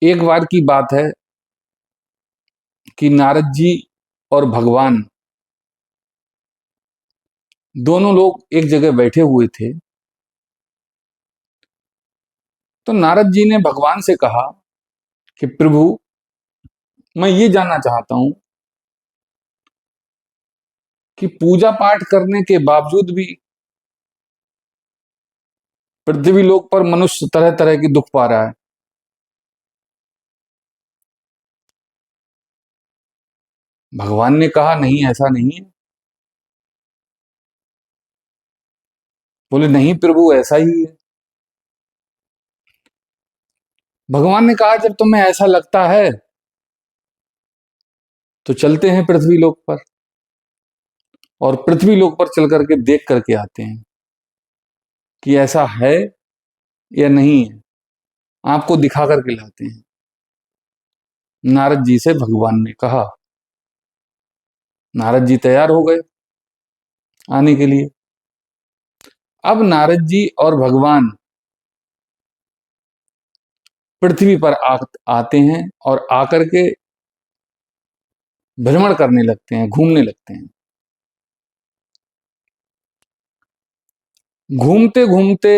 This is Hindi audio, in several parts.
एक बार की बात है कि नारद जी और भगवान दोनों लोग एक जगह बैठे हुए थे। तो नारद जी ने भगवान से कहा कि प्रभु, मैं ये जानना चाहता हूं कि पूजा पाठ करने के बावजूद भी पृथ्वी लोक पर मनुष्य तरह तरह की दुख पा रहा है। भगवान ने कहा, नहीं, ऐसा नहीं है। बोले, नहीं प्रभु, ऐसा ही है। भगवान ने कहा, जब तुम्हें ऐसा लगता है तो चलते हैं पृथ्वी लोक पर, और पृथ्वी लोक पर चल करके देख करके आते हैं कि ऐसा है या नहीं है। आपको दिखा करके लाते हैं। नारद जी से भगवान ने कहा। नारद जी तैयार हो गए आने के लिए। अब नारद जी और भगवान पृथ्वी पर आते हैं और आकर के भ्रमण करने लगते हैं, घूमने लगते हैं। घूमते घूमते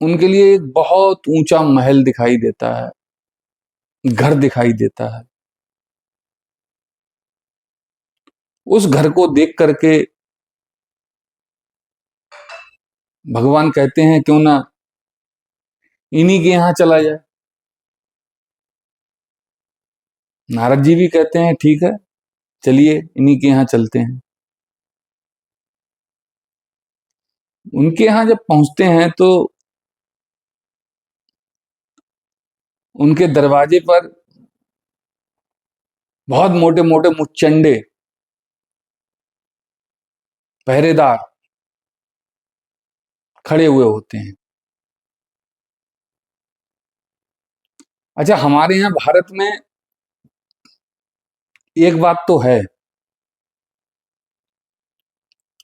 उनके लिए एक बहुत ऊंचा महल दिखाई देता है, घर दिखाई देता है। उस घर को देख करके भगवान कहते हैं, क्यों ना इन्हीं के यहां चला जाए। नारद जी भी कहते हैं, ठीक है, चलिए इन्हीं के यहां चलते हैं। उनके यहां जब पहुंचते हैं तो उनके दरवाजे पर बहुत मोटे मोटे मुचंडे पहरेदार खड़े हुए होते हैं। अच्छा, हमारे यहाँ भारत में एक बात तो है,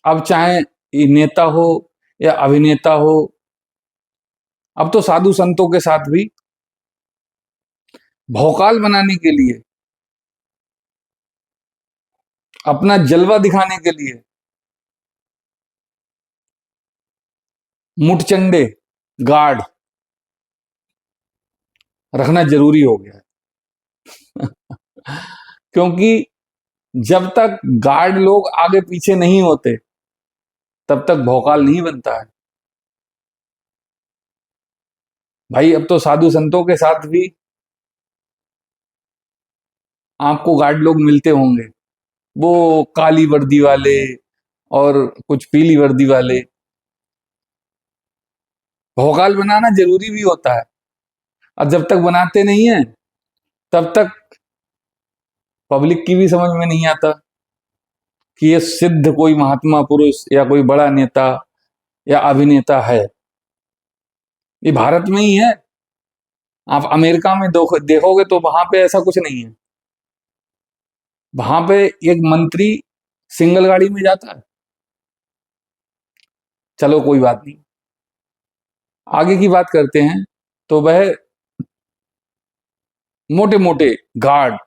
अब चाहे ये नेता हो या अभिनेता हो, अब तो साधु संतों के साथ भी भौकाल बनाने के लिए, अपना जलवा दिखाने के लिए मुठचंडे गार्ड रखना जरूरी हो गया है। क्योंकि जब तक गार्ड लोग आगे पीछे नहीं होते तब तक भौकाल नहीं बनता है। भाई, अब तो साधु संतों के साथ भी आपको गार्ड लोग मिलते होंगे, वो काली वर्दी वाले और कुछ पीली वर्दी वाले। भौकाल बनाना जरूरी भी होता है, और जब तक बनाते नहीं है तब तक पब्लिक की भी समझ में नहीं आता कि ये सिद्ध कोई महात्मा पुरुष या कोई बड़ा नेता या अभिनेता है। ये भारत में ही है। आप अमेरिका में देखोगे तो वहां पे ऐसा कुछ नहीं है। वहां पे एक मंत्री सिंगल गाड़ी में जाता है। चलो कोई बात नहीं, आगे की बात करते हैं। तो वह मोटे मोटे गार्ड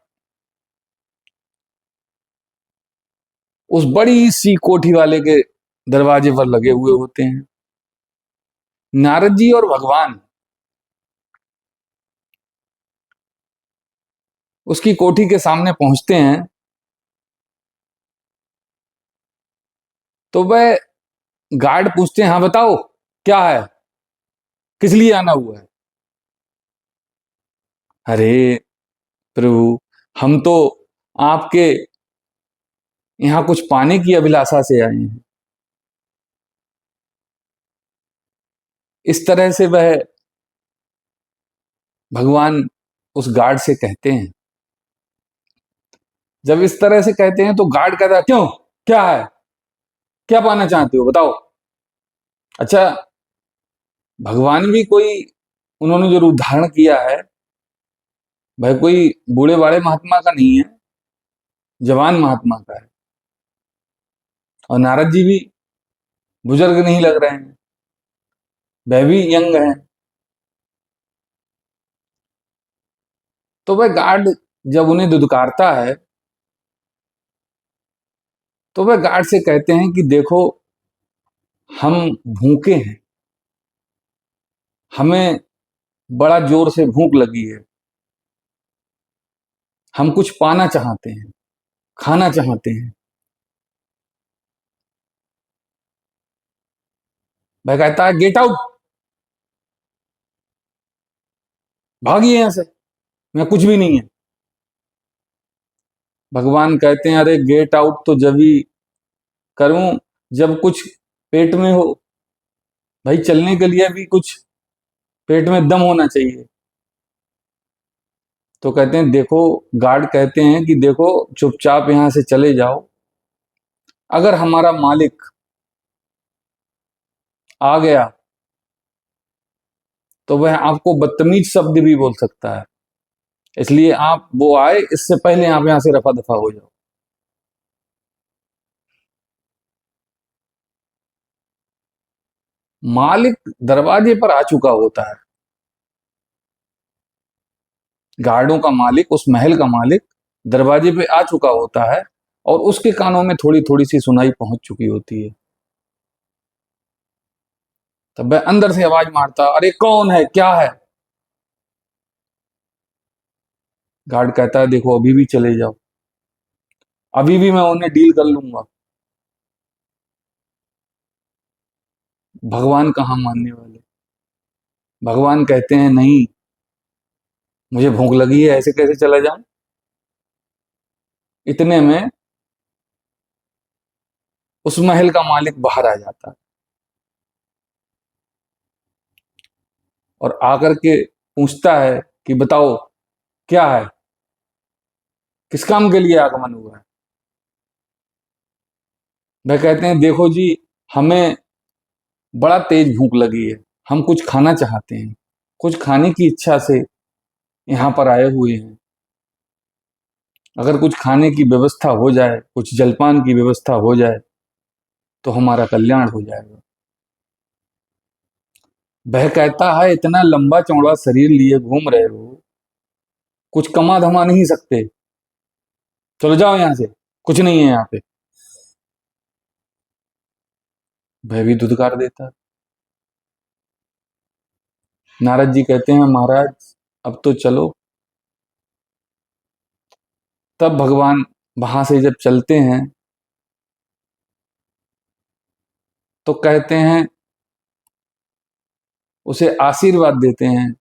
उस बड़ी सी कोठी वाले के दरवाजे पर लगे हुए होते हैं। नारद जी और भगवान उसकी कोठी के सामने पहुंचते हैं तो वह गार्ड पूछते हैं, हाँ बताओ क्या है, किस लिए आना हुआ है। अरे प्रभु, हम तो आपके यहाँ कुछ पाने की अभिलाषा से आए हैं। इस तरह से वह भगवान उस गार्ड से कहते हैं। जब इस तरह से कहते हैं तो गार्ड कहता है, क्यों, क्या है, क्या पाना चाहते हो, बताओ। अच्छा, भगवान भी कोई, उन्होंने जो रूप धारण किया है वह कोई बूढ़े बाड़े महात्मा का नहीं है, जवान महात्मा का है। और नारद जी भी बुजुर्ग नहीं लग रहे हैं, वह भी यंग हैं। तो वह गार्ड जब उन्हें धुतकारता है तो वह गार्ड से कहते हैं कि देखो, हम भूखे हैं, हमें बड़ा जोर से भूख लगी है, हम कुछ पाना चाहते हैं, खाना चाहते हैं। वह कहता है गेट आउट, भागिए यहां से, मैं कुछ भी नहीं है। भगवान कहते हैं अरे गेट आउट तो जब ही करूं जब कुछ पेट में हो, भाई चलने के लिए भी कुछ पेट में दम होना चाहिए। तो कहते हैं देखो, गार्ड कहते हैं कि देखो, चुपचाप यहां से चले जाओ, अगर हमारा मालिक आ गया तो वह आपको बदतमीज शब्द भी बोल सकता है, इसलिए आप, वो आए इससे पहले आप यहां से रफा दफा हो जाओ। मालिक दरवाजे पर आ चुका होता है, गार्डों का मालिक, उस महल का मालिक दरवाजे पे आ चुका होता है और उसके कानों में थोड़ी थोड़ी सी सुनाई पहुंच चुकी होती है। तब वह अंदर से आवाज मारता, अरे कौन है, क्या है? गार्ड कहता है देखो, अभी भी चले जाओ, अभी भी मैं उन्हें डील कर लूंगा। भगवान कहाँ मानने वाले। भगवान कहते हैं नहीं, मुझे भूख लगी है, ऐसे कैसे चला जाऊं। इतने में उस महल का मालिक बाहर आ जाता है और आकर के पूछता है कि बताओ क्या है, किस काम के लिए आगमन हुआ है। वह कहते हैं देखो जी, हमें बड़ा तेज भूख लगी है, हम कुछ खाना चाहते हैं, कुछ खाने की इच्छा से यहाँ पर आए हुए हैं। अगर कुछ खाने की व्यवस्था हो जाए, कुछ जलपान की व्यवस्था हो जाए तो हमारा कल्याण हो जाएगा। वह कहता है इतना लंबा चौड़ा शरीर लिए घूम रहे हो, कुछ कमा धमा नहीं सकते, चलो जाओ यहां से, कुछ नहीं है यहाँ पे। वह भी धुतकार देता है। नारद जी कहते हैं महाराज अब तो चलो। तब भगवान वहां से जब चलते हैं तो कहते हैं, उसे आशीर्वाद देते हैं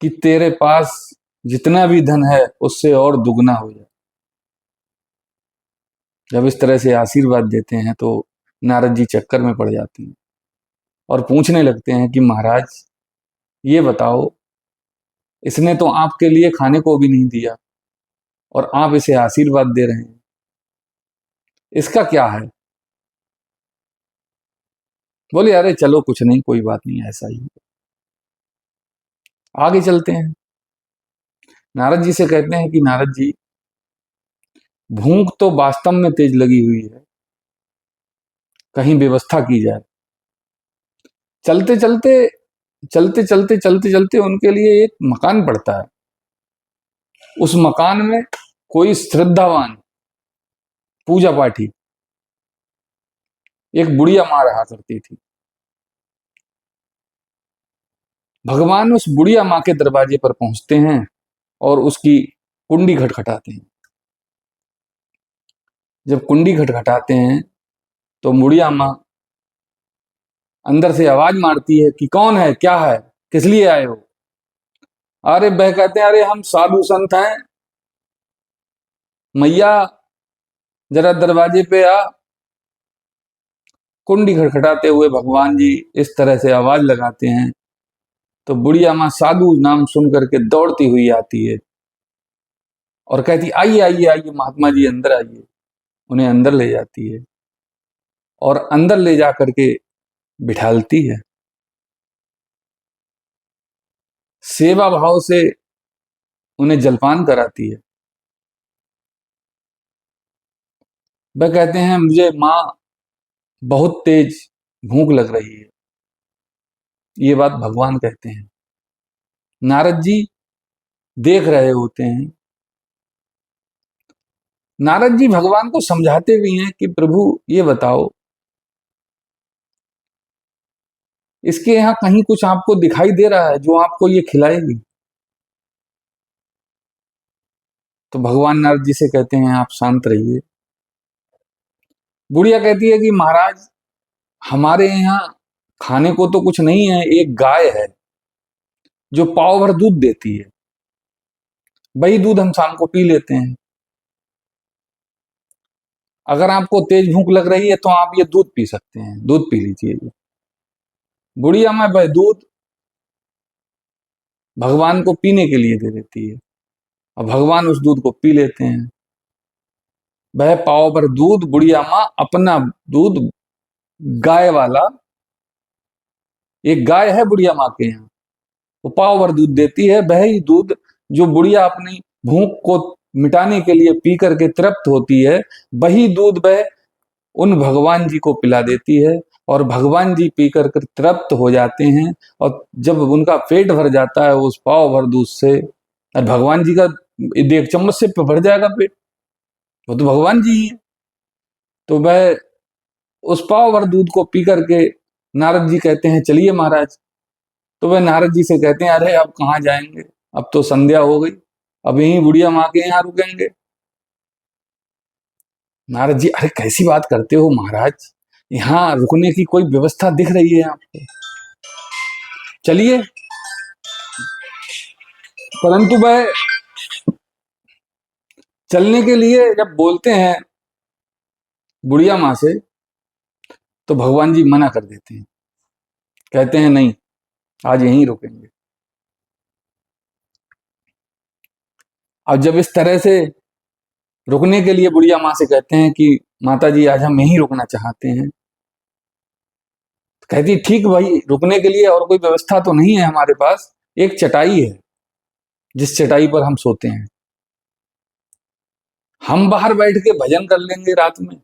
कि तेरे पास जितना भी धन है उससे और दुगना हो जाए। जब इस तरह से आशीर्वाद देते हैं तो नारद जी चक्कर में पड़ जाते हैं और पूछने लगते हैं कि महाराज ये बताओ, इसने तो आपके लिए खाने को भी नहीं दिया और आप इसे आशीर्वाद दे रहे हैं, इसका क्या है? बोले अरे चलो कुछ नहीं, कोई बात नहीं, ऐसा ही। आगे चलते हैं। नारद जी से कहते हैं कि नारद जी, भूख तो वास्तव में तेज लगी हुई है, कहीं व्यवस्था की जाए। चलते चलते चलते चलते चलते चलते उनके लिए एक मकान पड़ता है। उस मकान में कोई श्रद्धावान पूजा पाठी एक बुढ़िया माँ रहा करती थी। भगवान उस बुढ़िया माँ के दरवाजे पर पहुंचते हैं और उसकी कुंडी खटखटाते हैं। जब कुंडी खटखटाते हैं तो बुढ़िया माँ अंदर से आवाज मारती है कि कौन है, क्या है, किस लिए आए हो? अरे वह कहते हैं अरे हम साधु संत हैं, मैया जरा दरवाजे पे आ। कुंडी खटखटाते हुए भगवान जी इस तरह से आवाज लगाते हैं तो बुढ़िया माँ साधु नाम सुन करके दौड़ती हुई आती है और कहती आइए आइए आइए महात्मा जी अंदर आइए। उन्हें अंदर ले जाती है और अंदर ले जा करके बिठालती है, सेवा भाव से उन्हें जलपान कराती है। वह कहते हैं मुझे माँ बहुत तेज भूख लग रही है, ये बात भगवान कहते हैं। नारद जी देख रहे होते हैं। नारद जी भगवान को समझाते भी हैं कि प्रभु ये बताओ, इसके यहाँ कहीं कुछ आपको दिखाई दे रहा है जो आपको ये खिलाएगी? तो भगवान नारद जी से कहते हैं आप शांत रहिए। बुढ़िया कहती है कि महाराज, हमारे यहाँ खाने को तो कुछ नहीं है, एक गाय है जो पाव भर दूध देती है, वही दूध हम शाम को पी लेते हैं। अगर आपको तेज भूख लग रही है तो आप ये दूध पी सकते हैं, दूध पी लीजिए। बुढ़िया मैं वह दूध भगवान को पीने के लिए दे देती है और भगवान उस दूध को पी लेते हैं। वह पाव भर दूध बुढ़िया माँ अपना दूध, गाय वाला, एक गाय है बुढ़िया माँ के यहाँ, वो पाव भर दूध देती है। वह ही दूध जो बुढ़िया अपनी भूख को मिटाने के लिए पी करके तृप्त होती है, वही दूध वह उन भगवान जी को पिला देती है और भगवान जी पी कर तृप्त हो जाते हैं। और जब उनका पेट भर जाता है उस पाव भर दूध से, और भगवान जी का एक चम्मच से भर जाएगा पेट, वो तो भगवान जी ही है, तो वह उस पाव भर दूध को पी करके नारद जी कहते हैं चलिए महाराज। तो वह नारद जी से कहते हैं अरे अब कहाँ जाएंगे, अब तो संध्या हो गई, अब यहीं बुढ़िया माँ के यहाँ रुकेंगे। नारद जी, अरे कैसी बात करते हो महाराज, यहाँ रुकने की कोई व्यवस्था दिख रही है आपको, चलिए। परंतु वह चलने के लिए जब बोलते हैं बुढ़िया माँ से, तो भगवान जी मना कर देते हैं, कहते हैं नहीं, आज यहीं रुकेंगे। अब जब इस तरह से रुकने के लिए बुढ़िया माँ से कहते हैं कि माता जी आज हम यहीं रुकना चाहते हैं, तो कहती ठीक भाई, रुकने के लिए और कोई व्यवस्था तो नहीं है हमारे पास, एक चटाई है जिस चटाई पर हम सोते हैं, हम बाहर बैठ के भजन कर लेंगे रात में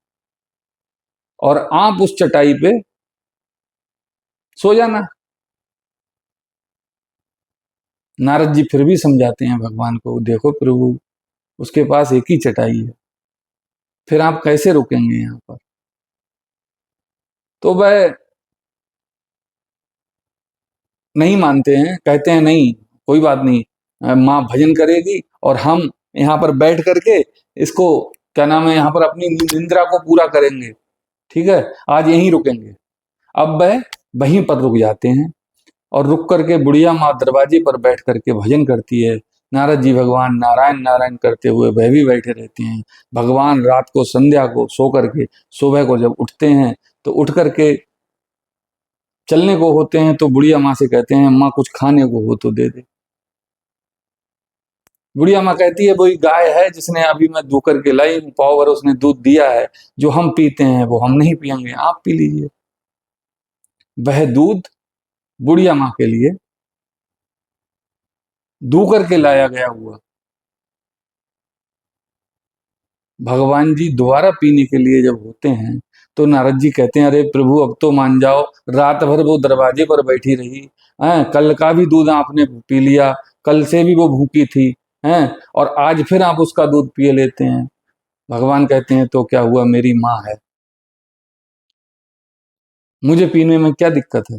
और आप उस चटाई पे सो जाना। नारद जी फिर भी समझाते हैं भगवान को, देखो प्रभु, उसके पास एक ही चटाई है, फिर आप कैसे रुकेंगे यहाँ पर? तो वह नहीं मानते हैं, कहते हैं नहीं, कोई बात नहीं, माँ भजन करेगी और हम यहाँ पर बैठ करके इसको, क्या नाम है, यहाँ पर अपनी निंद्रा को पूरा करेंगे, ठीक है, आज यहीं रुकेंगे। अब वह वहीं पर रुक जाते हैं और रुक करके बुढ़िया माँ दरवाजे पर बैठ करके भजन करती है। नारद जी भगवान नारायण नारायण करते हुए वह भी बैठे रहते हैं। भगवान रात को संध्या को सो करके सुबह को जब उठते हैं तो उठ करके चलने को होते हैं, तो बुढ़िया माँ से कहते हैं माँ कुछ खाने को हो तो दे दे। बुढ़िया माँ कहती है वही गाय है जिसने अभी मैं दू करके लाई, पाव भर उसने दूध दिया है, जो हम पीते हैं वो हम नहीं पियेंगे, आप पी लीजिए। वह दूध बुढ़िया माँ के लिए दू करके लाया गया हुआ भगवान जी दोबारा पीने के लिए जब होते हैं, तो नारद जी कहते हैं अरे प्रभु अब तो मान जाओ, रात भर वो दरवाजे पर बैठी रही हैं, कल का भी दूध आपने पी लिया, कल से भी वो भूखी थी हैं, और आज फिर आप उसका दूध पिए लेते हैं। भगवान कहते हैं तो क्या हुआ, मेरी माँ है, मुझे पीने में क्या दिक्कत है?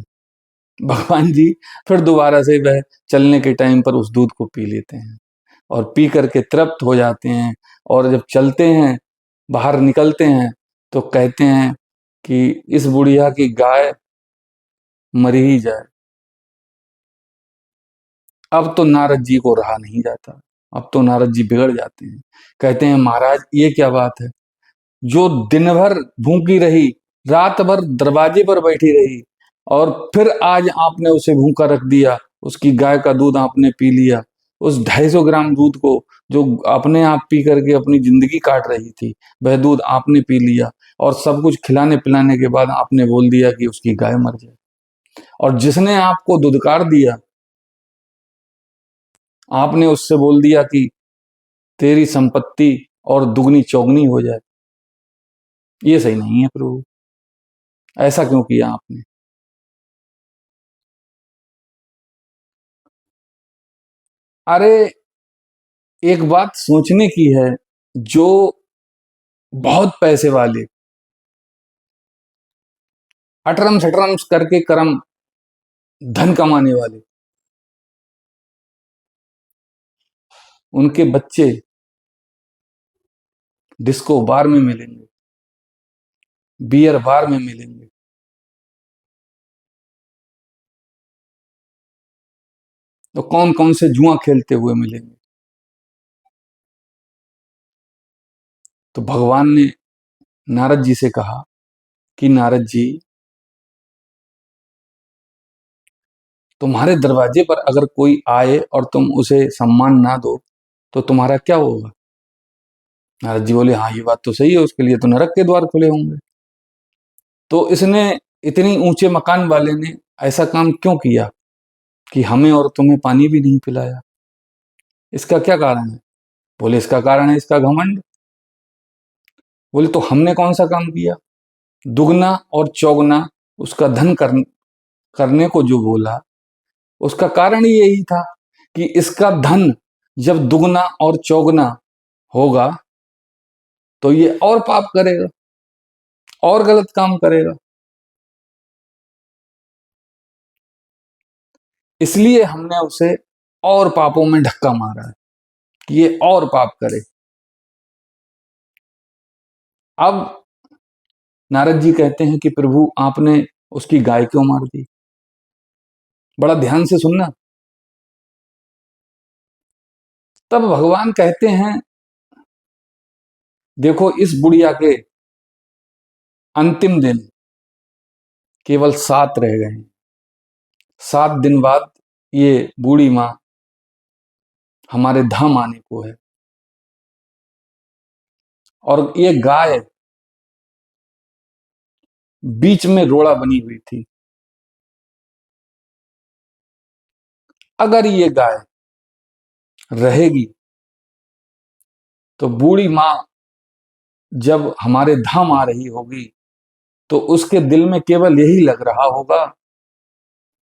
भगवान जी फिर दोबारा से वह चलने के टाइम पर उस दूध को पी लेते हैं और पी करके तृप्त हो जाते हैं। और जब चलते हैं, बाहर निकलते हैं, तो कहते हैं कि इस बुढ़िया की गाय मरी ही जाए। अब तो नारद जी को रहा नहीं जाता, अब तो नारद जी बिगड़ जाते हैं, कहते हैं महाराज ये क्या बात है, जो दिन भर भूखी रही, रात भर दरवाजे पर बैठी रही, और फिर आज आपने उसे भूखा रख दिया, उसकी गाय का दूध आपने पी लिया, उस 250 ग्राम दूध को जो अपने आप पी करके अपनी जिंदगी काट रही थी, वह दूध आपने पी लिया, और सब कुछ खिलाने पिलाने के बाद आपने बोल दिया कि उसकी गाय मर जाए। और जिसने आपको दुदकार दिया, आपने उससे बोल दिया कि तेरी संपत्ति और दुगनी चौगनी हो जाए। ये सही नहीं है प्रभु, ऐसा क्यों किया आपने? अरे एक बात सोचने की है, जो बहुत पैसे वाले अटरम शटरम करके करम धन कमाने वाले, उनके बच्चे डिस्को बार में मिलेंगे, बियर बार में मिलेंगे, तो कौन कौन से जुआ खेलते हुए मिलेंगे। तो भगवान ने नारद जी से कहा कि नारद जी, तुम्हारे दरवाजे पर अगर कोई आए और तुम उसे सम्मान ना दो तो तुम्हारा क्या होगा। नारद जी बोले, हाँ ये बात तो सही है, उसके लिए तो नरक के द्वार खुले होंगे। तो इसने, इतनी ऊंचे मकान वाले ने ऐसा काम क्यों किया कि हमें और तुम्हें पानी भी नहीं पिलाया, इसका क्या कारण है। बोले, इसका कारण है इसका घमंड। बोले, तो हमने कौन सा काम किया। दुगना और चौगना उसका धन करने को जो बोला, उसका कारण ही यही था कि इसका धन जब दुगना और चौगना होगा तो ये और पाप करेगा और गलत काम करेगा। इसलिए हमने उसे और पापों में धक्का मारा है कि ये और पाप करे। अब नारद जी कहते हैं कि प्रभु आपने उसकी गाय क्यों मार दी। बड़ा ध्यान से सुनना। तब भगवान कहते हैं, देखो इस बुढ़िया के अंतिम दिन केवल 7 रह गए हैं। 7 दिन बाद ये बूढ़ी माँ हमारे धाम आने को है, और ये गाय बीच में रोड़ा बनी हुई थी। अगर ये गाय रहेगी तो बूढ़ी माँ जब हमारे धाम आ रही होगी तो उसके दिल में केवल यही लग रहा होगा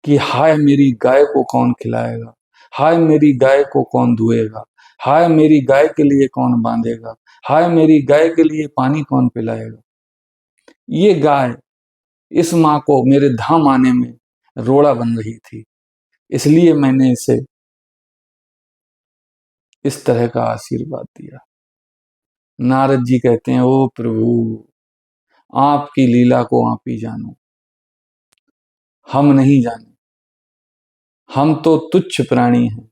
कि हाय मेरी गाय को कौन खिलाएगा, हाय मेरी गाय को कौन धुएगा, हाय मेरी गाय के लिए कौन बांधेगा, हाय मेरी गाय के लिए पानी कौन पिलाएगा। ये गाय इस माँ को मेरे धाम आने में रोड़ा बन रही थी, इसलिए मैंने इसे इस तरह का आशीर्वाद दिया। नारद जी कहते हैं, ओ प्रभु आपकी लीला को आप ही जानो, हम नहीं जाने, हम तो तुच्छ प्राणी हैं,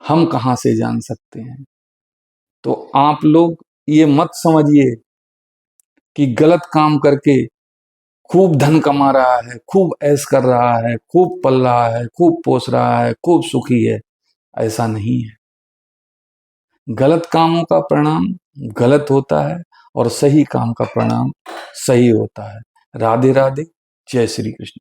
हम कहां से जान सकते हैं। तो आप लोग ये मत समझिए कि गलत काम करके खूब धन कमा रहा है, खूब ऐश कर रहा है, खूब पल रहा है, खूब पोस रहा है, खूब सुखी है। ऐसा नहीं है। गलत कामों का परिणाम गलत होता है और सही काम का परिणाम सही होता है। राधे राधे। जय श्री कृष्ण।